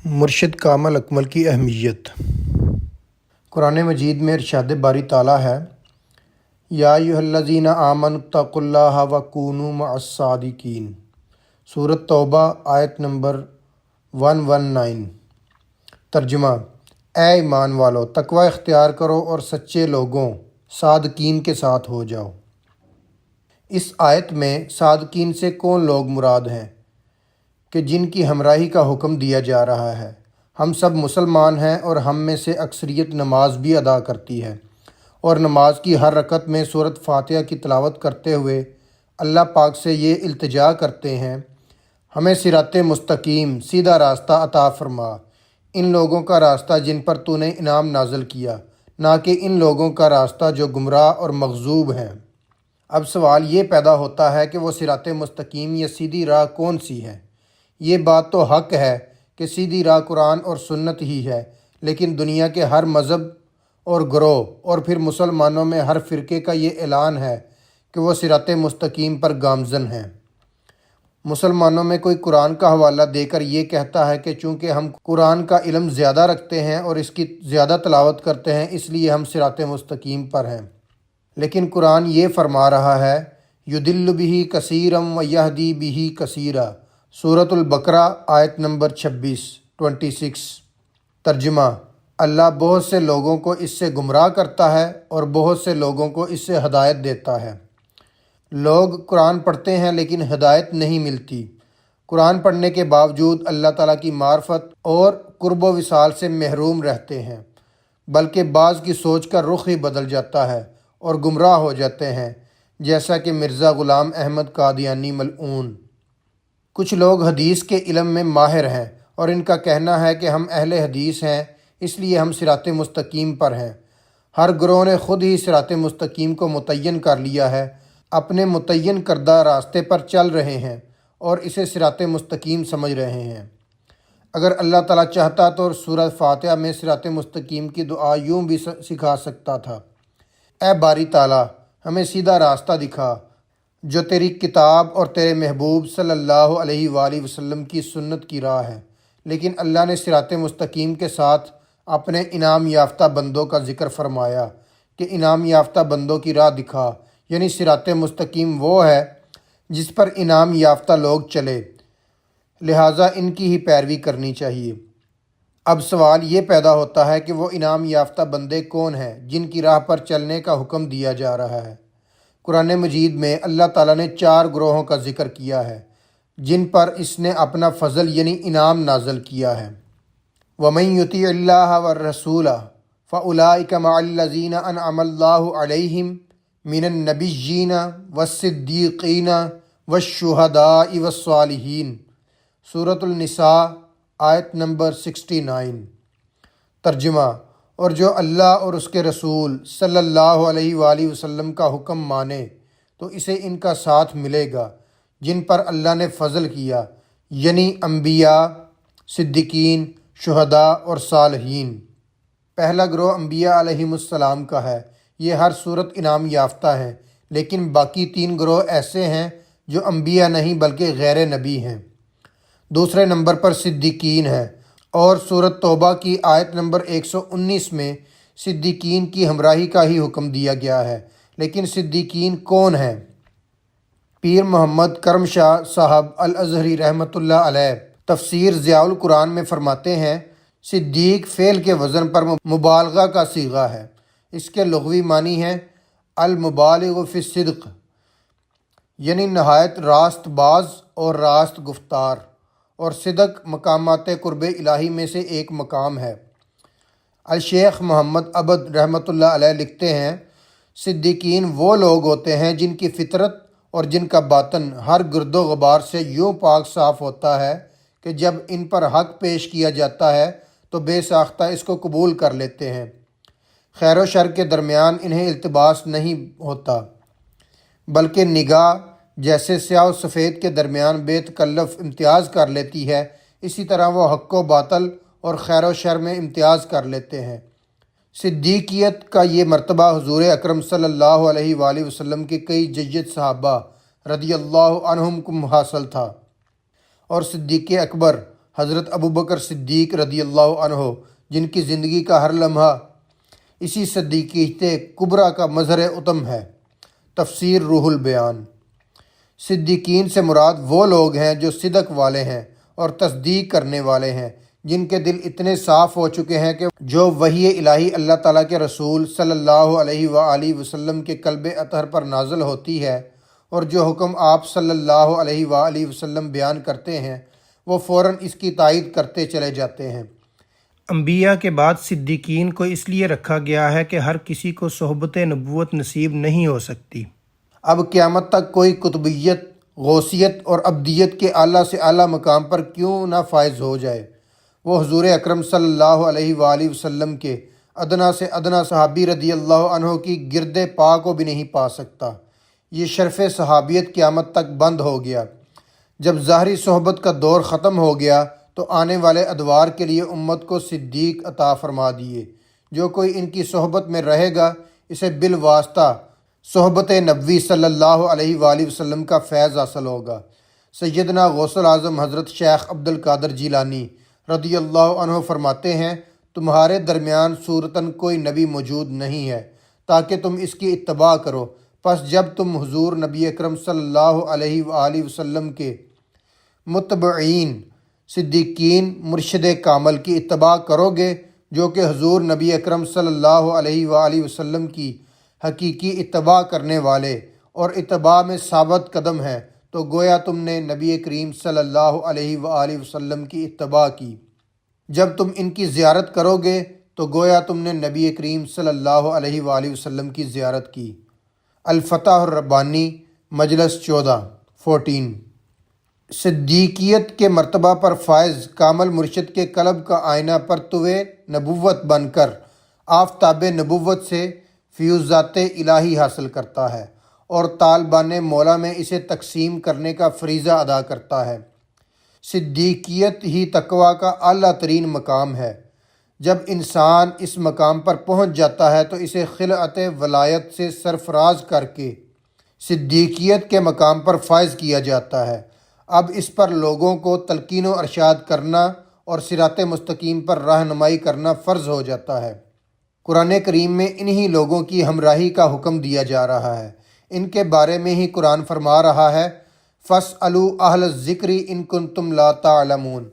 مرشد کامل اکمل کی اہمیت۔ قرآن مجید میں ارشاد باری تعالیٰ ہے، یا ایھا الذین آمنوا اتقوا اللہ وکونوا مع الصادقین۔ سورۃ توبہ آیت نمبر 119۔ ترجمہ: اے ایمان والو، تقوی اختیار کرو اور سچے لوگوں صادقین کے ساتھ ہو جاؤ۔ اس آیت میں صادقین سے کون لوگ مراد ہیں کہ جن کی ہمراہی کا حکم دیا جا رہا ہے؟ ہم سب مسلمان ہیں اور ہم میں سے اکثریت نماز بھی ادا کرتی ہے، اور نماز کی ہر رکعت میں سورۃ فاتحہ کی تلاوت کرتے ہوئے اللہ پاک سے یہ التجا کرتے ہیں، ہمیں صراط مستقیم سیدھا راستہ عطا فرما، ان لوگوں کا راستہ جن پر تو نے انعام نازل کیا، نہ کہ ان لوگوں کا راستہ جو گمراہ اور مغضوب ہیں۔ اب سوال یہ پیدا ہوتا ہے کہ وہ صراط مستقیم یا سیدھی راہ کون سی ہے؟ یہ بات تو حق ہے کہ سیدھی راہ قرآن اور سنت ہی ہے، لیکن دنیا کے ہر مذہب اور گروہ اور پھر مسلمانوں میں ہر فرقے کا یہ اعلان ہے کہ وہ صراط مستقیم پر گامزن ہیں۔ مسلمانوں میں کوئی قرآن کا حوالہ دے کر یہ کہتا ہے کہ چونکہ ہم قرآن کا علم زیادہ رکھتے ہیں اور اس کی زیادہ تلاوت کرتے ہیں، اس لیے ہم صراط مستقیم پر ہیں، لیکن قرآن یہ فرما رہا ہے، یضل بہ کثیرا ویہدی بہ کثیرا۔ سورۃ البقرہ آیت نمبر 26۔ ترجمہ: اللہ بہت سے لوگوں کو اس سے گمراہ کرتا ہے اور بہت سے لوگوں کو اس سے ہدایت دیتا ہے۔ لوگ قرآن پڑھتے ہیں لیکن ہدایت نہیں ملتی۔ قرآن پڑھنے کے باوجود اللہ تعالیٰ کی معرفت اور قرب و وصال سے محروم رہتے ہیں، بلکہ بعض کی سوچ کا رخ ہی بدل جاتا ہے اور گمراہ ہو جاتے ہیں، جیسا کہ مرزا غلام احمد قادیانی ملعون۔ کچھ لوگ حدیث کے علم میں ماہر ہیں اور ان کا کہنا ہے کہ ہم اہل حدیث ہیں، اس لیے ہم صراط مستقیم پر ہیں۔ ہر گروہ نے خود ہی صراط مستقیم کو متعین کر لیا ہے، اپنے متعین کردہ راستے پر چل رہے ہیں اور اسے صراط مستقیم سمجھ رہے ہیں۔ اگر اللہ تعالیٰ چاہتا تو سورۃ فاتحہ میں صراط مستقیم کی دعا یوں بھی سکھا سکتا تھا، اے باری تعالیٰ ہمیں سیدھا راستہ دکھا جو تیری کتاب اور تیرے محبوب صلی اللہ علیہ وآلہ وسلم کی سنت کی راہ ہے، لیکن اللہ نے صراط مستقیم کے ساتھ اپنے انعام یافتہ بندوں کا ذکر فرمایا کہ انعام یافتہ بندوں کی راہ دکھا، یعنی صراط مستقیم وہ ہے جس پر انعام یافتہ لوگ چلے، لہٰذا ان کی ہی پیروی کرنی چاہیے۔ اب سوال یہ پیدا ہوتا ہے کہ وہ انعام یافتہ بندے کون ہیں جن کی راہ پر چلنے کا حکم دیا جا رہا ہے؟ قرآن مجید میں اللہ تعالیٰ نے 4 گروہوں کا ذکر کیا ہے جن پر اس نے اپنا فضل یعنی انعام نازل کیا ہے۔ وَمَن يُطِعِ اللَّهَ وَالرَّسُولَ فَأُولَٰئِكَ مَعَ الَّذِينَ أَنْعَمَ اللَّهُ عَلَيْهِم مِّنَ النَّبِيِّينَ وَالصِّدِّيقِينَ وَالشُّهَدَاءِ وَالصَّالِحِينَ۔ سورۃ النساء آیت نمبر 69۔ ترجمہ: اور جو اللہ اور اس کے رسول صلی اللہ علیہ وآلہ وسلم کا حکم مانے تو اسے ان کا ساتھ ملے گا جن پر اللہ نے فضل کیا، یعنی انبیاء، صدیقین، شہداء اور صالحین۔ پہلا گروہ انبیاء علیہم السلام کا ہے، یہ ہر صورت انعام یافتہ ہیں، لیکن باقی 3 گروہ ایسے ہیں جو انبیاء نہیں بلکہ غیر نبی ہیں۔ دوسرے نمبر پر صدیقین ہیں، اور سورۃ توبہ کی آیت نمبر 119 میں صدیقین کی ہمراہی کا ہی حکم دیا گیا ہے، لیکن صدیقین کون ہیں؟ پیر محمد کرم شاہ صاحب الازہری رحمۃ اللہ علیہ تفسیر ضیاء القرآن میں فرماتے ہیں، صدیق فعل کے وزن پر مبالغہ کا صیغہ ہے۔ اس کے لغوی معنی ہے المبالغ فی الصدق، یعنی نہایت راست باز اور راست گفتار، اور صدق مقامات قرب الہی میں سے ایک مقام ہے۔ الشیخ محمد عبد رحمۃ اللہ علیہ لکھتے ہیں، صدیقین وہ لوگ ہوتے ہیں جن کی فطرت اور جن کا باطن ہر گرد و غبار سے یوں پاک صاف ہوتا ہے کہ جب ان پر حق پیش کیا جاتا ہے تو بے ساختہ اس کو قبول کر لیتے ہیں، خیر و شر کے درمیان انہیں التباس نہیں ہوتا، بلکہ نگاہ جیسے سیاہ و سفید کے درمیان بے تکلف امتیاز کر لیتی ہے، اسی طرح وہ حق و باطل اور خیر و شر میں امتیاز کر لیتے ہیں۔ صدیقیت کا یہ مرتبہ حضور اکرم صلی اللہ علیہ وآلہ وسلم کے کئی جید صحابہ رضی اللہ عنہم کو حاصل تھا، اور صدیق اکبر حضرت ابوبکر صدیق رضی اللہ عنہ، جن کی زندگی کا ہر لمحہ اسی صدیقیت کبریٰ کا مظہر اتم ہے۔ تفسیر روح البیان۔ صدیقین سے مراد وہ لوگ ہیں جو صدق والے ہیں اور تصدیق کرنے والے ہیں، جن کے دل اتنے صاف ہو چکے ہیں کہ جو وحی الہی اللہ تعالیٰ کے رسول صلی اللہ علیہ وآلہ وسلم کے قلب اطہر پر نازل ہوتی ہے اور جو حکم آپ صلی اللہ علیہ وآلہ وسلم بیان کرتے ہیں وہ فوراً اس کی تائید کرتے چلے جاتے ہیں۔ انبیاء کے بعد صدیقین کو اس لیے رکھا گیا ہے کہ ہر کسی کو صحبت نبوت نصیب نہیں ہو سکتی۔ اب قیامت تک کوئی قطبیت، غوثیت اور ابدیت کے اعلیٰ سے اعلیٰ مقام پر کیوں نہ فائز ہو جائے، وہ حضور اکرم صلی اللہ علیہ وآلہ وسلم کے ادنا سے ادنا صحابی رضی اللہ عنہ کی گرد پا کو بھی نہیں پا سکتا۔ یہ شرف صحابیت قیامت تک بند ہو گیا۔ جب ظاہری صحبت کا دور ختم ہو گیا تو آنے والے ادوار کے لیے امت کو صدیق عطا فرما دیے۔ جو کوئی ان کی صحبت میں رہے گا اسے بالواسطہ صحبت نبوی صلی اللہ علیہ وآلہ وسلم کا فیض حاصل ہوگا۔ سیدنا غوث الاعظم حضرت شیخ عبد القادر جیلانی رضی اللہ عنہ فرماتے ہیں، تمہارے درمیان صورتاً کوئی نبی موجود نہیں ہے تاکہ تم اس کی اتباع کرو، پس جب تم حضور نبی اکرم صلی اللہ علیہ وآلہ وسلم کے متبعین، صدیقین، مرشد کامل کی اتباع کرو گے جو کہ حضور نبی اکرم صلی اللہ علیہ وآلہ وسلم کی حقیقی اتباع کرنے والے اور اتباع میں ثابت قدم ہیں، تو گویا تم نے نبی کریم صلی اللہ علیہ وآلہ وسلم کی اتباع کی۔ جب تم ان کی زیارت کرو گے تو گویا تم نے نبی کریم صلی اللہ علیہ وآلہ وسلم کی زیارت کی۔ الفتح الربانی، مجلس 14 صدیقیت کے مرتبہ پر فائز کامل مرشد کے قلب کا آئینہ پرتو نبوت بن کر آفتاب نبوت سے فیوزات الہی حاصل کرتا ہے اور طالبان مولا میں اسے تقسیم کرنے کا فریضہ ادا کرتا ہے۔ صدیقیت ہی تقویٰ کا اعلیٰ ترین مقام ہے۔ جب انسان اس مقام پر پہنچ جاتا ہے تو اسے خلعت ولایت سے سرفراز کر کے صدیقیت کے مقام پر فائز کیا جاتا ہے۔ اب اس پر لوگوں کو تلقین و ارشاد کرنا اور صراط مستقیم پر رہنمائی کرنا فرض ہو جاتا ہے۔ قرآن کریم میں انہی لوگوں کی ہمراہی کا حکم دیا جا رہا ہے۔ ان کے بارے میں ہی قرآن فرما رہا ہے، فَاسْأَلُوا أَهْلَ الذِّكْرِ إِن كُنتُمْ لَا تَعْلَمُونَ۔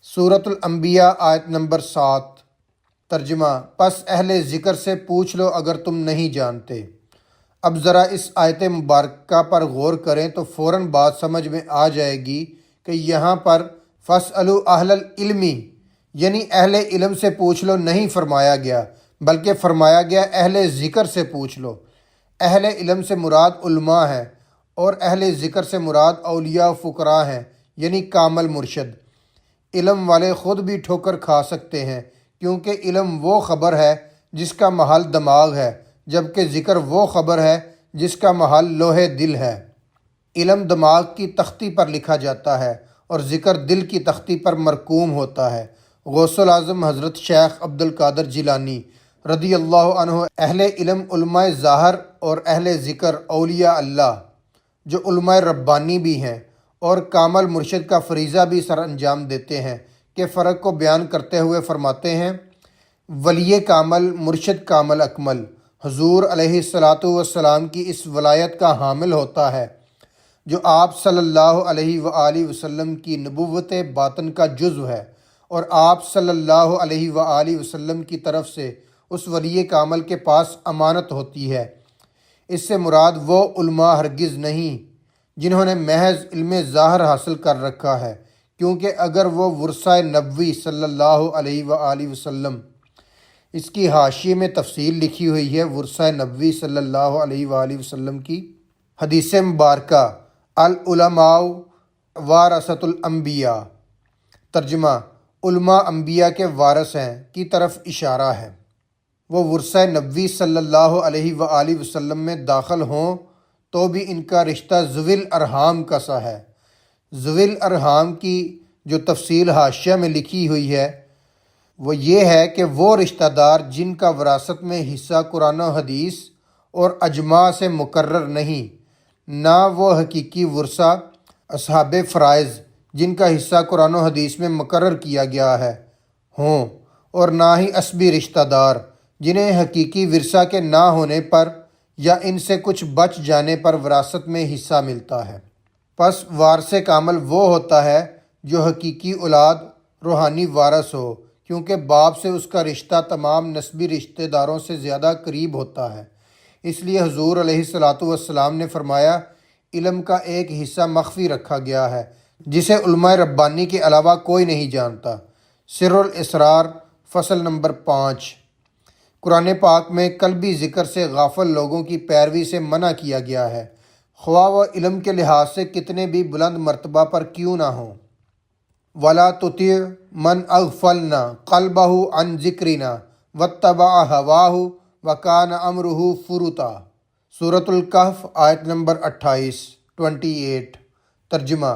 سورۃ الانبیاء آیت نمبر 7۔ ترجمہ، پس اہل ذکر سے پوچھ لو اگر تم نہیں جانتے۔ اب ذرا اس آیت مبارکہ پر غور کریں تو فوراً بات سمجھ میں آ جائے گی کہ یہاں پر فَاسْأَلُوا أَهْلَ الْعِلْمِ یعنی اہل علم سے پوچھ لو نہیں فرمایا گیا، بلکہ فرمایا گیا اہل ذکر سے پوچھ لو۔ اہل علم سے مراد علماء ہیں اور اہل ذکر سے مراد اولیاء و فقراء ہیں، یعنی کامل مرشد۔ علم والے خود بھی ٹھوکر کھا سکتے ہیں، کیونکہ علم وہ خبر ہے جس کا محل دماغ ہے، جبکہ ذکر وہ خبر ہے جس کا محل لوح دل ہے۔ علم دماغ کی تختی پر لکھا جاتا ہے اور ذکر دل کی تختی پر مرقوم ہوتا ہے۔ غوث الاعظم حضرت شیخ عبد القادر جیلانی رضی اللہ عنہ اہل علم علماء ظاہر اور اہل ذکر اولیاء اللہ جو علماء ربانی بھی ہیں اور کامل مرشد کا فریضہ بھی سر انجام دیتے ہیں کے فرق کو بیان کرتے ہوئے فرماتے ہیں، ولی کامل مرشد کامل اکمل حضور علیہ الصلاۃ والسلام کی اس ولایت کا حامل ہوتا ہے جو آپ صلی اللہ علیہ وآلہ وسلم کی نبوت باطن کا جزو ہے، اور آپ صلی اللہ علیہ وآلہ وسلم کی طرف سے اس ولی کامل کے پاس امانت ہوتی ہے۔ اس سے مراد وہ علماء ہرگز نہیں جنہوں نے محض علم ظاہر حاصل کر رکھا ہے، کیونکہ اگر وہ ورثہ نبوی صلی اللہ علیہ وآلہ وسلم، اس کی حاشیے میں تفصیل لکھی ہوئی ہے ورثہ نبوی صلی اللہ علیہ وآلہ وسلم کی حدیث مبارکہ، العلماء وارثۃ الانبیاء، ترجمہ، علماء انبیاء کے وارث ہیں کی طرف اشارہ ہے۔ وہ ورثہ نبوی صلی اللہ علیہ وآلہ وسلم میں داخل ہوں تو بھی ان کا رشتہ ذوی الارحام کا سا ہے۔ ذوی الارحام کی جو تفصیل حاشیہ میں لکھی ہوئی ہے وہ یہ ہے کہ وہ رشتہ دار جن کا وراثت میں حصہ قرآن و حدیث اور اجماع سے مقرر نہیں، نہ وہ حقیقی ورثہ اصحاب فرائض جن کا حصہ قرآن و حدیث میں مقرر کیا گیا ہے ہوں، اور نہ ہی عصبی رشتہ دار جنہیں حقیقی ورثہ کے نہ ہونے پر یا ان سے کچھ بچ جانے پر وراثت میں حصہ ملتا ہے۔ پس وارث کامل وہ ہوتا ہے جو حقیقی اولاد روحانی وارث ہو، کیونکہ باپ سے اس کا رشتہ تمام نسبی رشتہ داروں سے زیادہ قریب ہوتا ہے۔ اس لیے حضور علیہ الصلاۃ والسلام نے فرمایا، علم کا ایک حصہ مخفی رکھا گیا ہے جسے علماء ربانی کے علاوہ کوئی نہیں جانتا۔ سر الاسرار فصل نمبر 5۔ قرآن پاک میں قلبی ذکر سے غافل لوگوں کی پیروی سے منع کیا گیا ہے، خواہ وہ علم کے لحاظ سے کتنے بھی بلند مرتبہ پر کیوں نہ ہوں۔ وَلَا تُطِعْ مَنْ أَغْفَلْنَا قَلْبَهُ عَنْ ذِكْرِنَا وَاتَّبَعَ هَوَاهُ وَكَانَ أَمْرُهُ فُرُطًا۔ سورۃ الکہف آیت نمبر 28۔ ترجمہ: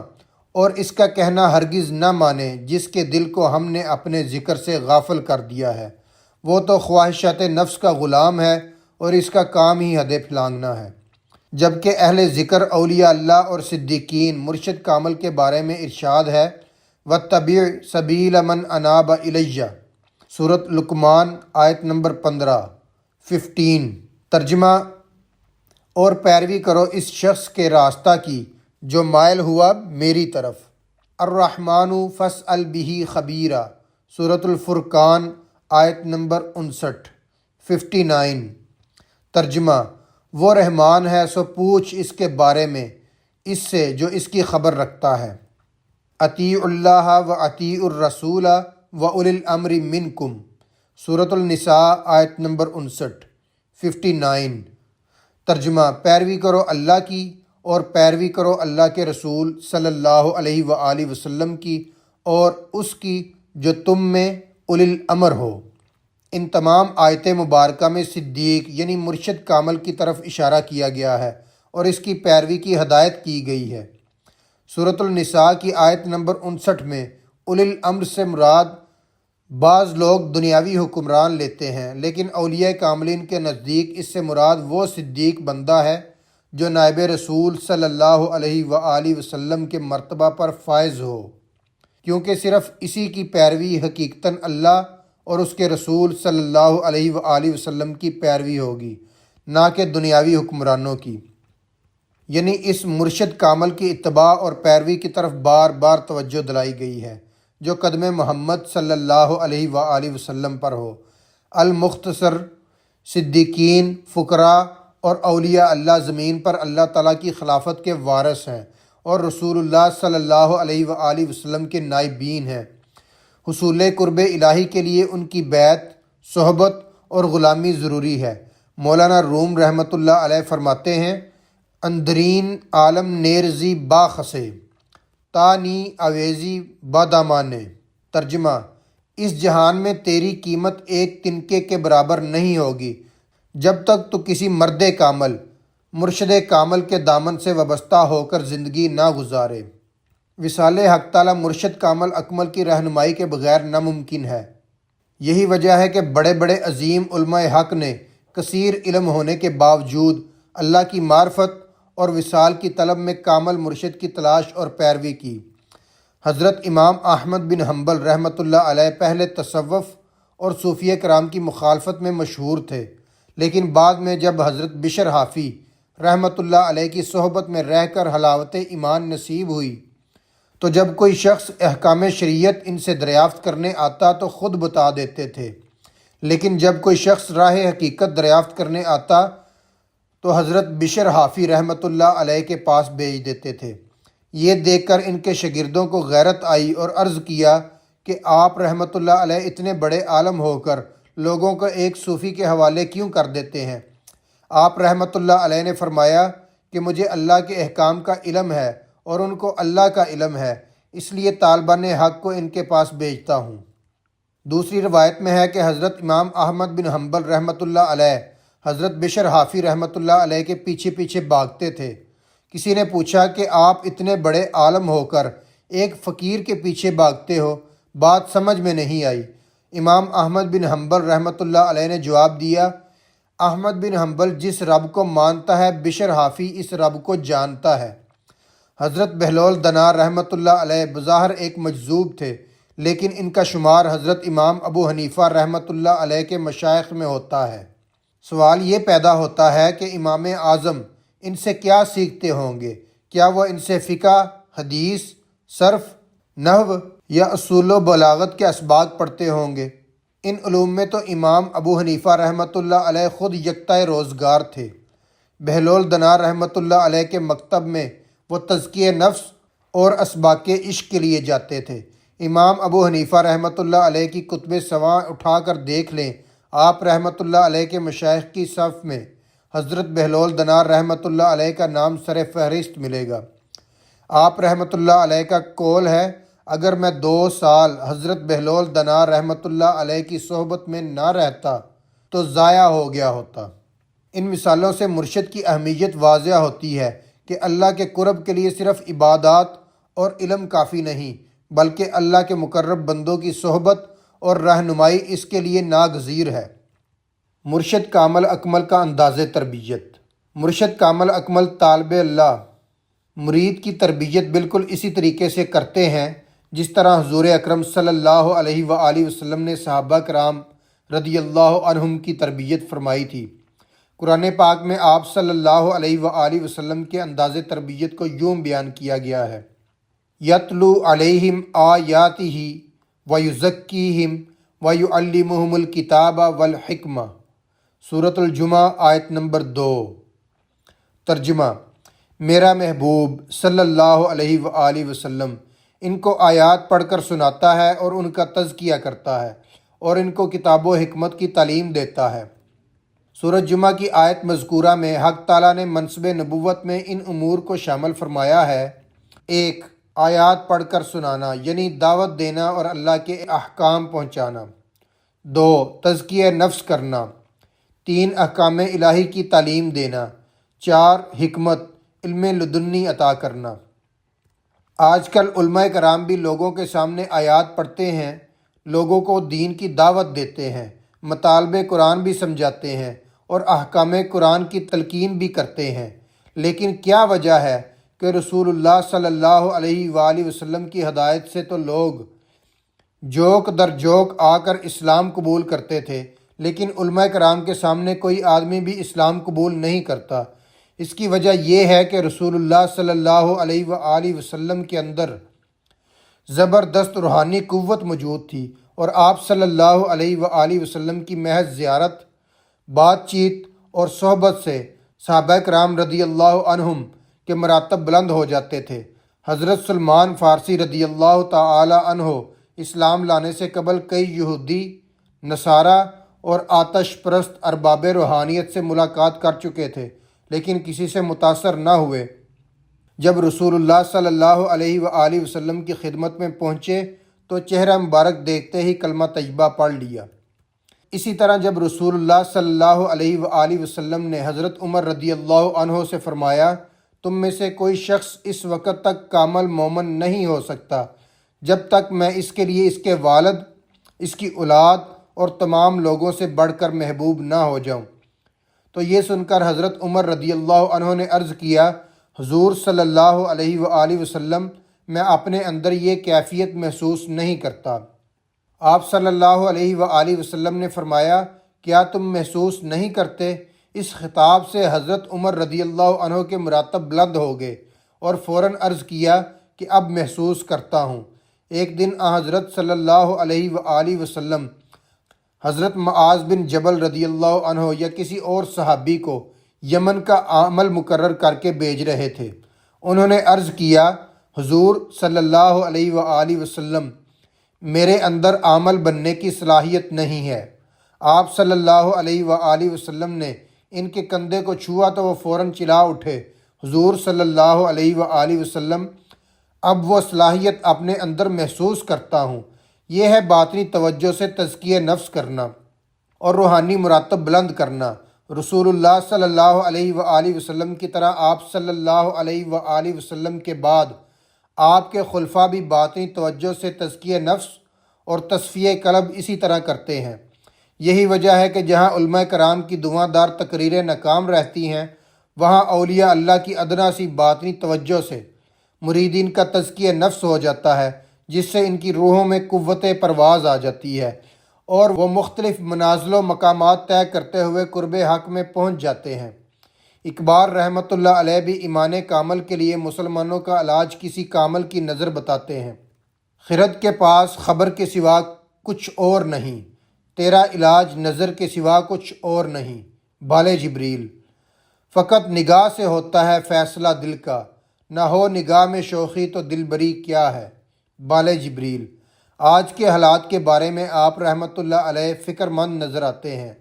اور اس کا کہنا ہرگز نہ مانے جس کے دل کو ہم نے اپنے ذکر سے غافل کر دیا ہے، وہ تو خواہشات نفس کا غلام ہے اور اس کا کام ہی حد پھلانگنا ہے۔ جبکہ اہل ذکر اولیاء اللہ اور صدیقین مرشد کامل کے بارے میں ارشاد ہے، وَاتَّبِعْ سَبِیلَ مَنْ أَنَابَ إِلَیَّ۔ سورۃ لقمان آیت نمبر 15۔ ترجمہ: اور پیروی کرو اس شخص کے راستہ کی جو مائل ہوا میری طرف۔ الرحمن فاسأل بہ خبیرا۔ سورۃ الفرقان آیت نمبر 59۔ ترجمہ: وہ رحمان ہے سو پوچھ اس کے بارے میں اس سے جو اس کی خبر رکھتا ہے۔ اطیعوا اللہ و اطیعوا الرسول و اولی الامر منکم۔ سورۃ النساء آیت نمبر 59۔ ترجمہ: پیروی کرو اللہ کی اور پیروی کرو اللہ کے رسول صلی اللہ علیہ وآلہ وسلم کی اور اس کی جو تم میں اولی الامر ہو۔ ان تمام آیت مبارکہ میں صدیق یعنی مرشد کامل کی طرف اشارہ کیا گیا ہے اور اس کی پیروی کی ہدایت کی گئی ہے۔ سورۃ النساء کی آیت نمبر 59 میں اولی الامر سے مراد بعض لوگ دنیاوی حکمران لیتے ہیں، لیکن اولیاء کاملین کے نزدیک اس سے مراد وہ صدیق بندہ ہے جو نائب رسول صلی اللہ علیہ وآلہ وسلم کے مرتبہ پر فائز ہو، کیونکہ صرف اسی کی پیروی حقیقتاً اللہ اور اس کے رسول صلی اللہ علیہ وآلہ وسلم کی پیروی ہوگی، نہ کہ دنیاوی حکمرانوں کی۔ یعنی اس مرشد کامل کی اتباع اور پیروی کی طرف بار بار توجہ دلائی گئی ہے جو قدم محمد صلی اللہ علیہ وآلہ وسلم پر ہو۔ المختصر: صدیقین، فقراء اور اولیاء اللہ زمین پر اللہ تعالیٰ کی خلافت کے وارث ہیں اور رسول اللہ صلی اللہ علیہ وآلہ وسلم کے نائبین ہیں۔ حصول قرب الہی کے لیے ان کی بیعت، صحبت اور غلامی ضروری ہے۔ مولانا روم رحمۃ اللہ علیہ فرماتے ہیں، اندرین عالم نیرزی باخسے تانی اویزی بادامانے۔ ترجمہ: اس جہان میں تیری قیمت ایک تنکے کے برابر نہیں ہوگی جب تک تو کسی مرد کامل، مرشد کامل کے دامن سے وابستہ ہو کر زندگی نہ گزارے۔ وصال حق تعالیٰ مرشد کامل اکمل کی رہنمائی کے بغیر ناممکن ہے۔ یہی وجہ ہے کہ بڑے بڑے عظیم علماء حق نے کثیر علم ہونے کے باوجود اللہ کی معرفت اور وصال کی طلب میں کامل مرشد کی تلاش اور پیروی کی۔ حضرت امام احمد بن حنبل رحمۃ اللہ علیہ پہلے تصوف اور صوفیہ کرام کی مخالفت میں مشہور تھے، لیکن بعد میں جب حضرت بشر حافی رحمۃ اللہ علیہ کی صحبت میں رہ کر حلاوت ایمان نصیب ہوئی تو جب کوئی شخص احکام شریعت ان سے دریافت کرنے آتا تو خود بتا دیتے تھے، لیکن جب کوئی شخص راہ حقیقت دریافت کرنے آتا تو حضرت بشر حافی رحمۃ اللہ علیہ کے پاس بھیج دیتے تھے۔ یہ دیکھ کر ان کے شاگردوں کو غیرت آئی اور عرض کیا کہ آپ رحمۃ اللہ علیہ اتنے بڑے عالم ہو کر لوگوں کو ایک صوفی کے حوالے کیوں کر دیتے ہیں؟ آپ رحمۃ اللہ علیہ نے فرمایا کہ مجھے اللہ کے احکام کا علم ہے اور ان کو اللہ کا علم ہے، اس لیے طالبان حق کو ان کے پاس بھیجتا ہوں۔ دوسری روایت میں ہے کہ حضرت امام احمد بن حنبل رحمۃ اللہ علیہ حضرت بشر حافی رحمۃ اللہ علیہ کے پیچھے پیچھے بھاگتے تھے۔ کسی نے پوچھا کہ آپ اتنے بڑے عالم ہو کر ایک فقیر کے پیچھے بھاگتے ہو، بات سمجھ میں نہیں آئی۔ امام احمد بن حنبل رحمۃ اللہ علیہ نے جواب دیا، احمد بن حنبل جس رب کو مانتا ہے بشر حافی اس رب کو جانتا ہے۔ حضرت بہلول دنار رحمۃ اللہ علیہ بظاہر ایک مجذوب تھے، لیکن ان کا شمار حضرت امام ابو حنیفہ رحمۃ اللہ علیہ کے مشائخ میں ہوتا ہے۔ سوال یہ پیدا ہوتا ہے کہ امام اعظم ان سے کیا سیکھتے ہوں گے؟ کیا وہ ان سے فقہ، حدیث، صرف، نحو یا اصول و بلاغت کے اسباق پڑھتے ہوں گے؟ ان علوم میں تو امام ابو حنیفہ رحمۃ اللہ علیہ خود یکتائے روزگار تھے۔ بہلول دنار رحمۃ اللہ علیہ کے مکتب میں وہ تزکیہ نفس اور اسباق عشق کے لیے جاتے تھے۔ امام ابو حنیفہ رحمۃ اللہ علیہ کی کتب سواں اٹھا کر دیکھ لیں، آپ رحمۃ اللہ علیہ کے مشائخ کی صف میں حضرت بہلول دنار رحمۃ اللہ علیہ کا نام سر فہرست ملے گا۔ آپ رحمۃ اللہ علیہ کا قول ہے، اگر میں 2 سال حضرت بہلول دنار رحمۃ اللہ علیہ کی صحبت میں نہ رہتا تو ضائع ہو گیا ہوتا۔ ان مثالوں سے مرشد کی اہمیت واضح ہوتی ہے کہ اللہ کے قرب کے لیے صرف عبادات اور علم کافی نہیں، بلکہ اللہ کے مقرب بندوں کی صحبت اور رہنمائی اس کے لیے ناگزیر ہے۔ مرشد کامل اکمل کا انداز تربیت۔ مرشد کامل اکمل طالب اللہ مرید کی تربیت بالکل اسی طریقے سے کرتے ہیں جس طرح حضور اکرم صلی اللہ علیہ وآلہ وسلم نے صحابہ کرام رضی اللہ عنہم کی تربیت فرمائی تھی۔ قرآن پاک میں آپ صلی اللہ علیہ وآلہ وسلم کے انداز تربیت کو یوں بیان کیا گیا ہے، یتلو علیہم آیاتہ ویزکیہم ویعلمہم الکتاب والحکمہ، سورۃ الجمعہ آیت نمبر 2۔ ترجمہ: میرا محبوب صلی اللہ علیہ وآلہ وسلم ان کو آیات پڑھ کر سناتا ہے اور ان کا تزکیہ کرتا ہے اور ان کو کتاب و حکمت کی تعلیم دیتا ہے۔ سورۃ جمعہ کی آیت مذکورہ میں حق تعالیٰ نے منصب نبوت میں ان امور کو شامل فرمایا ہے: 1. آیات پڑھ کر سنانا یعنی دعوت دینا اور اللہ کے احکام پہنچانا۔ 2. تزکیہ نفس کرنا۔ 3. احکام الہی کی تعلیم دینا۔ 4. حکمت، علم لدنی عطا کرنا۔ آج کل علماء کرام بھی لوگوں کے سامنے آیات پڑھتے ہیں، لوگوں کو دین کی دعوت دیتے ہیں، مطالب قرآن بھی سمجھاتے ہیں اور احکام قرآن کی تلقین بھی کرتے ہیں، لیکن کیا وجہ ہے کہ رسول اللہ صلی اللہ علیہ وآلہ وسلم کی ہدایت سے تو لوگ جوک در جوک آ کر اسلام قبول کرتے تھے، لیکن علماء کرام کے سامنے کوئی آدمی بھی اسلام قبول نہیں کرتا۔ اس کی وجہ یہ ہے کہ رسول اللہ صلی اللہ علیہ وآلہ وسلم کے اندر زبردست روحانی قوت موجود تھی، اور آپ صلی اللہ علیہ وآلہ وسلم کی محض زیارت، بات چیت اور صحبت سے صحابہ کرام رضی اللہ عنہم کے مراتب بلند ہو جاتے تھے۔ حضرت سلمان فارسی رضی اللہ تعالی عنہ اسلام لانے سے قبل کئی یہودی، نصارہ اور آتش پرست ارباب روحانیت سے ملاقات کر چکے تھے، لیکن کسی سے متاثر نہ ہوئے۔ جب رسول اللہ صلی اللہ علیہ وآلہ وسلم کی خدمت میں پہنچے تو چہرہ مبارک دیکھتے ہی کلمہ طیبہ پڑھ لیا۔ اسی طرح جب رسول اللہ صلی اللہ علیہ وآلہ وسلم نے حضرت عمر رضی اللہ عنہ سے فرمایا، تم میں سے کوئی شخص اس وقت تک کامل مومن نہیں ہو سکتا جب تک میں اس کے لیے اس کے والد، اس کی اولاد اور تمام لوگوں سے بڑھ کر محبوب نہ ہو جاؤں، تو یہ سن کر حضرت عمر رضی اللہ عنہ نے عرض کیا، حضور صلی اللہ علیہ وآلہ وسلم، میں اپنے اندر یہ کیفیت محسوس نہیں کرتا۔ آپ صلی اللہ علیہ وآلہ وسلم نے فرمایا، کیا تم محسوس نہیں کرتے؟ اس خطاب سے حضرت عمر رضی اللہ عنہ کے مراتب بلند ہو گئے اور فوراً عرض کیا کہ اب محسوس کرتا ہوں۔ ایک دن حضرت صلی اللہ علیہ وآلہ وسلم حضرت معاذ بن جبل رضی اللہ عنہ یا کسی اور صحابی کو یمن کا عمل مقرر کر کے بھیج رہے تھے۔ انہوں نے عرض کیا، حضور صلی اللہ علیہ وآلہ وسلم، میرے اندر عامل بننے کی صلاحیت نہیں ہے۔ آپ صلی اللہ علیہ وآلہ وسلم نے ان کے کندھے کو چھوا تو وہ فوراً چلا اٹھے، حضور صلی اللہ علیہ وآلہ وسلم، اب وہ صلاحیت اپنے اندر محسوس کرتا ہوں۔ یہ ہے باطنی توجہ سے تزکیہ نفس کرنا اور روحانی مراتب بلند کرنا۔ رسول اللہ صلی اللہ علیہ وآلہ وسلم کی طرح آپ صلی اللہ علیہ وآلہ وسلم کے بعد آپ کے خلفاء بھی باطنی توجہ سے تزکیہ نفس اور تصفیہ قلب اسی طرح کرتے ہیں۔ یہی وجہ ہے کہ جہاں علماء کرام کی دعا دار تقریریں ناکام رہتی ہیں، وہاں اولیاء اللہ کی ادنا سی باطنی توجہ سے مریدین کا تزکیہ نفس ہو جاتا ہے، جس سے ان کی روحوں میں قوت پرواز آ جاتی ہے اور وہ مختلف منازل و مقامات طے کرتے ہوئے قرب حق میں پہنچ جاتے ہیں۔ اقبال رحمۃ اللہ علیہ بھی ایمان کامل کے لیے مسلمانوں کا علاج کسی کامل کی نظر بتاتے ہیں۔ خرد کے پاس خبر کے سوا کچھ اور نہیں، تیرا علاج نظر کے سوا کچھ اور نہیں، بال جبریل۔ فقط نگاہ سے ہوتا ہے فیصلہ دل کا، نہ ہو نگاہ میں شوخی تو دل بری کیا ہے، بال جبریل۔ آج کے حالات کے بارے میں آپ رحمۃ اللہ علیہ فکر مند نظر آتے ہیں۔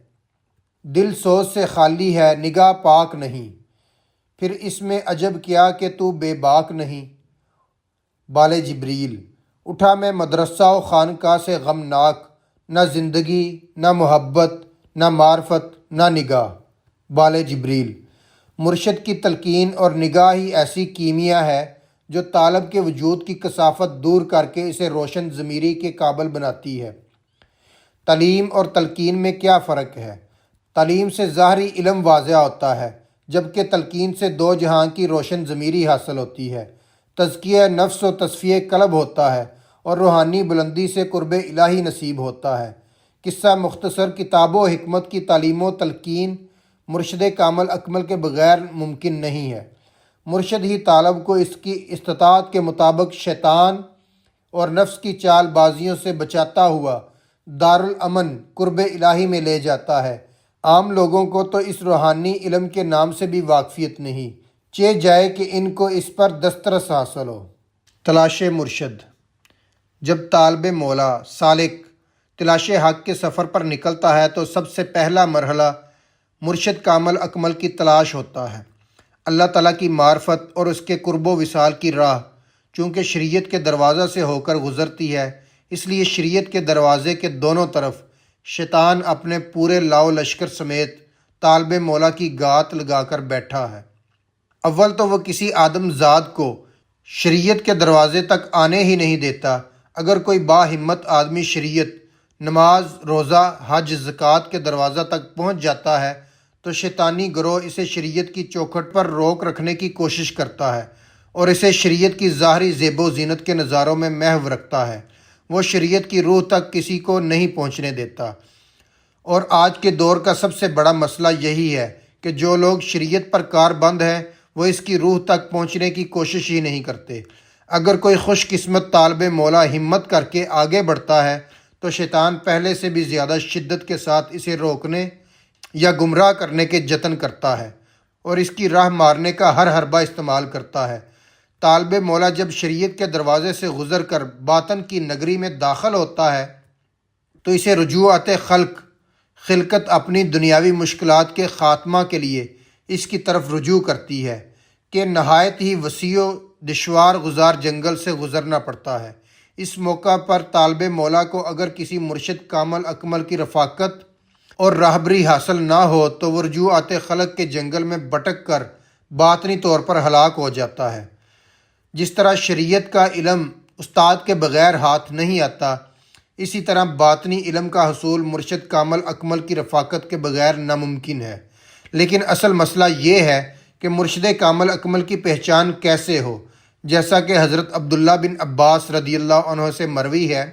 دل سوز سے خالی ہے، نگاہ پاک نہیں، پھر اس میں عجب کیا کہ تو بے باک نہیں، بال جبریل۔ اٹھا میں مدرسہ و خانقاہ سے غمناک، نہ زندگی نہ محبت نہ معرفت نہ نگاہ، بال جبریل۔ مرشد کی تلقین اور نگاہ ہی ایسی کیمیا ہے جو طالب کے وجود کی کثافت دور کر کے اسے روشن ضمیری کے قابل بناتی ہے۔ تعلیم اور تلقین میں کیا فرق ہے؟ تعلیم سے ظاہری علم واضح ہوتا ہے، جبکہ تلقین سے دو جہاں کی روشن ضمیری حاصل ہوتی ہے۔ تزکیہ نفس و تصفیہ قلب ہوتا ہے اور روحانی بلندی سے قرب الہی نصیب ہوتا ہے۔ قصہ مختصر، کتاب و حکمت کی تعلیم و تلقین مرشد کامل اکمل کے بغیر ممکن نہیں ہے۔ مرشد ہی طالب کو اس کی استطاعت کے مطابق شیطان اور نفس کی چال بازیوں سے بچاتا ہوا دارالامن قرب الہی میں لے جاتا ہے۔ عام لوگوں کو تو اس روحانی علم کے نام سے بھی واقفیت نہیں، چہ جائے کہ ان کو اس پر دسترس حاصل ہو۔ تلاش مرشد۔ جب طالب مولا سالک تلاش حق کے سفر پر نکلتا ہے تو سب سے پہلا مرحلہ مرشد کامل اکمل کی تلاش ہوتا ہے۔ اللہ تعالیٰ کی معرفت اور اس کے قرب و وصال کی راہ چونکہ شریعت کے دروازہ سے ہو کر گزرتی ہے، اس لیے شریعت کے دروازے کے دونوں طرف شیطان اپنے پورے لاؤ لشکر سمیت طالب مولا کی گات لگا کر بیٹھا ہے۔ اول تو وہ کسی آدم زاد کو شریعت کے دروازے تک آنے ہی نہیں دیتا۔ اگر کوئی با ہمت آدمی شریعت، نماز، روزہ، حج، زکوٰۃ کے دروازہ تک پہنچ جاتا ہے تو شیطانی گروہ اسے شریعت کی چوکھٹ پر روک رکھنے کی کوشش کرتا ہے اور اسے شریعت کی ظاہری زیب و زینت کے نظاروں میں محو رکھتا ہے۔ وہ شریعت کی روح تک کسی کو نہیں پہنچنے دیتا۔ اور آج کے دور کا سب سے بڑا مسئلہ یہی ہے کہ جو لوگ شریعت پر کار بند ہیں وہ اس کی روح تک پہنچنے کی کوشش ہی نہیں کرتے۔ اگر کوئی خوش قسمت طالب مولا ہمت کر کے آگے بڑھتا ہے تو شیطان پہلے سے بھی زیادہ شدت کے ساتھ اسے روکنے یا گمراہ کرنے کے جتن کرتا ہے اور اس کی راہ مارنے کا ہر حربہ استعمال کرتا ہے۔ طالب مولا جب شریعت کے دروازے سے گزر کر باطن کی نگری میں داخل ہوتا ہے تو اسے رجوعات خلقت اپنی دنیاوی مشکلات کے خاتمہ کے لیے اس کی طرف رجوع کرتی ہے کہ نہایت ہی وسیع و دشوار گزار جنگل سے گزرنا پڑتا ہے۔ اس موقع پر طالب مولا کو اگر کسی مرشد کامل اکمل کی رفاقت اور راہبری حاصل نہ ہو تو وہ رجوعات خلق کے جنگل میں بھٹک کر باطنی طور پر ہلاک ہو جاتا ہے۔ جس طرح شریعت کا علم استاد کے بغیر ہاتھ نہیں آتا، اسی طرح باطنی علم کا حصول مرشد کامل اکمل کی رفاقت کے بغیر ناممکن ہے۔ لیکن اصل مسئلہ یہ ہے کہ مرشد کامل اکمل کی پہچان کیسے ہو؟ جیسا کہ حضرت عبداللہ بن عباس رضی اللہ عنہ سے مروی ہے،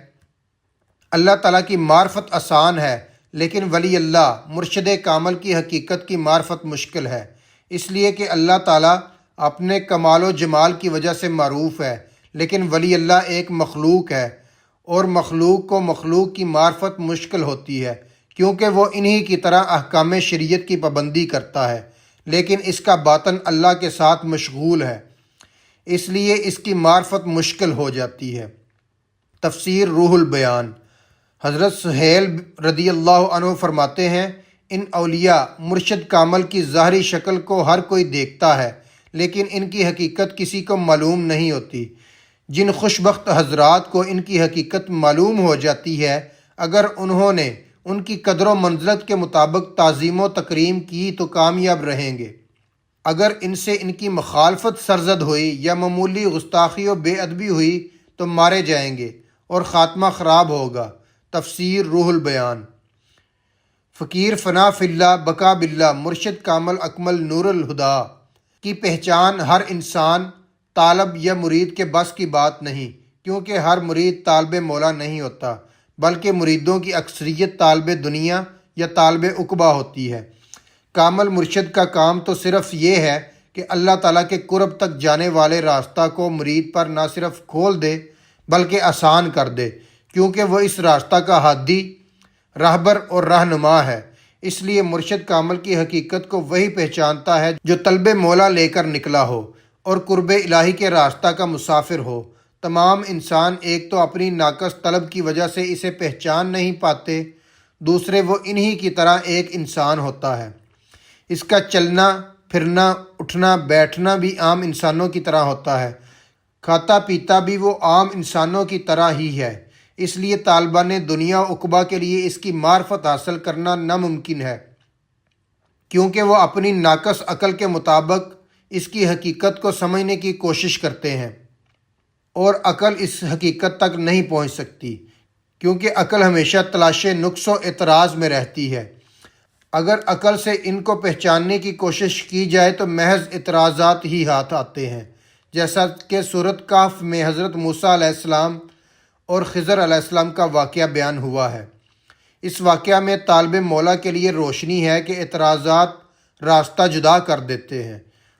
اللہ تعالیٰ کی معرفت آسان ہے لیکن ولی اللہ مرشد کامل کی حقیقت کی معرفت مشکل ہے، اس لیے کہ اللہ تعالیٰ اپنے کمال و جمال کی وجہ سے معروف ہے، لیکن ولی اللہ ایک مخلوق ہے اور مخلوق کو مخلوق کی معرفت مشکل ہوتی ہے کیونکہ وہ انہی کی طرح احکام شریعت کی پابندی کرتا ہے، لیکن اس کا باطن اللہ کے ساتھ مشغول ہے، اس لیے اس کی معرفت مشکل ہو جاتی ہے۔ تفسیر روح البیان۔ حضرت سہیل رضی اللہ عنہ فرماتے ہیں، ان اولیاء مرشد کامل کی ظاہری شکل کو ہر کوئی دیکھتا ہے لیکن ان کی حقیقت کسی کو معلوم نہیں ہوتی۔ جن خوشبخت حضرات کو ان کی حقیقت معلوم ہو جاتی ہے، اگر انہوں نے ان کی قدر و منزلت کے مطابق تعظیم و تکریم کی تو کامیاب رہیں گے، اگر ان سے ان کی مخالفت سرزد ہوئی یا معمولی گستاخی و بے ادبی ہوئی تو مارے جائیں گے اور خاتمہ خراب ہوگا۔ تفسیر روح البیان۔ فقیر فنا فی اللہ بقا باللہ مرشد کامل اکمل نور الہدا کی پہچان ہر انسان طالب یا مرید کے بس کی بات نہیں، کیونکہ ہر مرید طالب مولا نہیں ہوتا، بلکہ مریدوں کی اکثریت طالب دنیا یا طالب عقبہ ہوتی ہے۔ کامل مرشد کا کام تو صرف یہ ہے کہ اللہ تعالیٰ کے قرب تک جانے والے راستہ کو مرید پر نہ صرف کھول دے بلکہ آسان کر دے، کیونکہ وہ اس راستہ کا ہادی، راہبر اور رہنما ہے۔ اس لیے مرشد کامل کی حقیقت کو وہی پہچانتا ہے جو طلب مولا لے کر نکلا ہو اور قرب الہی کے راستہ کا مسافر ہو۔ تمام انسان ایک تو اپنی ناقص طلب کی وجہ سے اسے پہچان نہیں پاتے، دوسرے وہ انہی کی طرح ایک انسان ہوتا ہے۔ اس کا چلنا پھرنا اٹھنا بیٹھنا بھی عام انسانوں کی طرح ہوتا ہے، کھاتا پیتا بھی وہ عام انسانوں کی طرح ہی ہے۔ اس لیے طالبان دنیا و عقبہ کے لیے اس کی معرفت حاصل کرنا ناممکن ہے، کیونکہ وہ اپنی ناقص عقل کے مطابق اس کی حقیقت کو سمجھنے کی کوشش کرتے ہیں، اور عقل اس حقیقت تک نہیں پہنچ سکتی، کیونکہ عقل ہمیشہ تلاش نقص و اعتراض میں رہتی ہے۔ اگر عقل سے ان کو پہچاننے کی کوشش کی جائے تو محض اعتراضات ہی ہاتھ آتے ہیں، جیسا کہ سورۃ کہف میں حضرت موسیٰ علیہ السلام اور خضر علیہ السلام کا واقعہ بیان ہوا ہے۔ اس واقعہ میں طالب مولا کے لیے روشنی ہے کہ اعتراضات راستہ جدا کر دیتے ہیں۔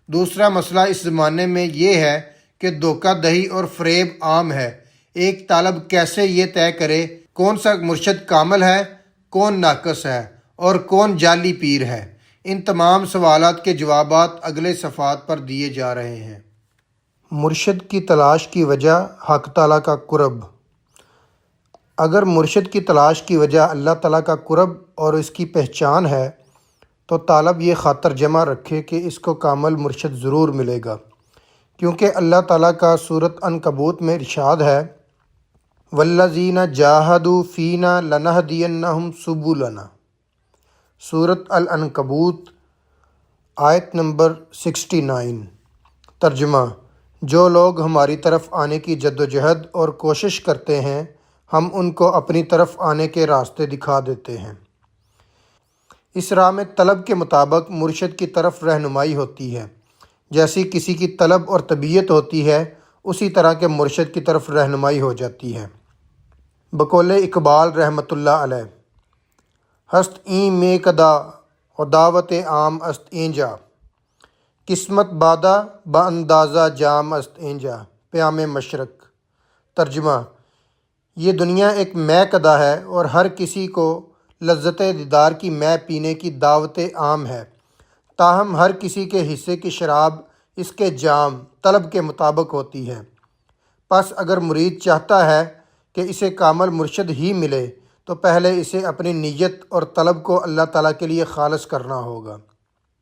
دوسرا مسئلہ اس زمانے میں یہ ہے کہ دھوکہ دہی اور فریب عام ہے۔ ایک طالب کیسے یہ طے کرے کون سا مرشد کامل ہے، کون ناقص ہے اور کون جعلی پیر ہے؟ ان تمام سوالات کے جوابات اگلے صفحات پر دیے جا رہے ہیں۔ مرشد کی تلاش کی وجہ حق تعالیٰ کا قرب۔ اگر مرشد کی تلاش کی وجہ اللہ تعالیٰ کا قرب اور اس کی پہچان ہے تو طالب یہ خاطر جمع رکھے کہ اس کو کامل مرشد ضرور ملے گا، کیونکہ اللہ تعالیٰ کا سورۃ عنکبوت میں ارشاد ہے والذین جاہدوا فینا لنہدینہم سبلنا۔ سورۃ العنکبوت آیت نمبر 69۔ ترجمہ: جو لوگ ہماری طرف آنے کی جدوجہد اور کوشش کرتے ہیں ہم ان کو اپنی طرف آنے کے راستے دکھا دیتے ہیں۔ اس راہ میں طلب کے مطابق مرشد کی طرف رہنمائی ہوتی ہے، جیسی کسی کی طلب اور طبیعت ہوتی ہے اسی طرح کے مرشد کی طرف رہنمائی ہو جاتی ہے۔ بقول اقبال رحمۃ اللہ علیہ، ہست این میں کدا و دعوت عام است اینجا، قسمت بادہ با اندازہ جام است اینجا۔ پیام مشرق۔ ترجمہ: یہ دنیا ایک مے کدا ہے اور ہر کسی کو لذت دیدار کی مے پینے کی دعوت عام ہے، تاہم ہر کسی کے حصے کی شراب اس کے جام طلب کے مطابق ہوتی ہے۔ پس اگر مرید چاہتا ہے کہ اسے کامل مرشد ہی ملے تو پہلے اسے اپنی نیت اور طلب کو اللہ تعالیٰ کے لیے خالص کرنا ہوگا۔